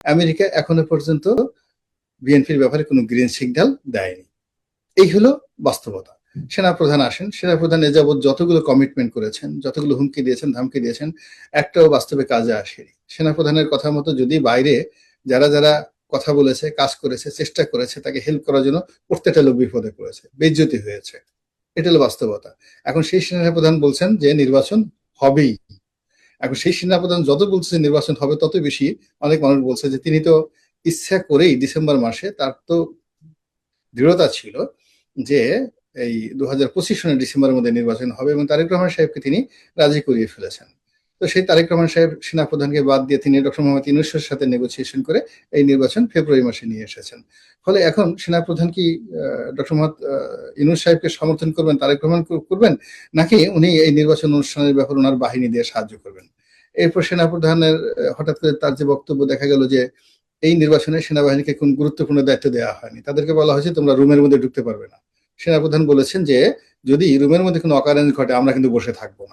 America এখনো পর্যন্ত বিএনপির ব্যাপারে কোনো গ্রিন সিগন্যাল দেয়নি। এই হলো বাস্তবতা। সেনাপ্রধান আসেন, সেনাপ্রধান এ যাবৎ যতগুলো কমিটমেন্ট করেছেন, যতগুলো হুমকি দিয়েছেন, ধামকি দিয়েছেন, একটাও বাস্তবে কাজে আসেনি। সেনাপ্রধানের কথা মতো যদি বাইরে যারা যারা কথা বলেছে, কাজ করেছে, চেষ্টা করেছে, তাকে হেল্প করার জন্য প্রত্যেকটা লোক বিপদে পড়েছে, বেইজ্জতি হয়েছে। এটা হলো বাস্তবতা। এখন সেই সেনাপ্রধান বলছেন যে নির্বাচন হবেই। এখন সেই সেনাপ্রধান যত বলছে নির্বাচন হবে, তত বেশি অনেক মানুষ বলছে যে তিনি তো ইচ্ছা করেই ডিসেম্বর মাসে, তার তো দৃঢ়তা ছিল যে এই 2025 সনের ডিসেম্বরের মধ্যে নির্বাচন হবে, এবং তারেক রহমান সাহেবকে তিনি রাজি করিয়ে ফেলেছেন। তো সেই তারেক রহমান সাহেব সেনাপ্রধানকে বাদ দিয়ে তিনি ডক্টর মোহাম্মদ ইউনূসের সাথে নেগোসিয়েশন করে এই নির্বাচন ফেব্রুয়ারি মাসে নিয়ে এসেছেন। ফলে এখন সেনাপ্রধান কি ডক্টর মোহাম্মদ ইউনূস সাহেবকে সমর্থন করবেন, তারেক রহমান করবেন, নাকি উনি এই নির্বাচন অনুষ্ঠানের ব্যাপারে ওনার বাহিনী দিয়ে সাহায্য করবেন? এরপর সেনাপ্রধানের হঠাৎ করে তার যে বক্তব্য, দেখা গেল যে এই নির্বাচনে সেনাবাহিনীকে কোন গুরুত্বপূর্ণ দায়িত্ব দেওয়া হয়নি। তাদেরকে বলা হয়েছে তোমরা রুমের মধ্যে ঢুকতে পারবে না। সেনাপ্রধান বলেছেন যে যদি রুমের মধ্যে কোনো অকারেন্স ঘটে আমরা কিন্তু বসে থাকবো না।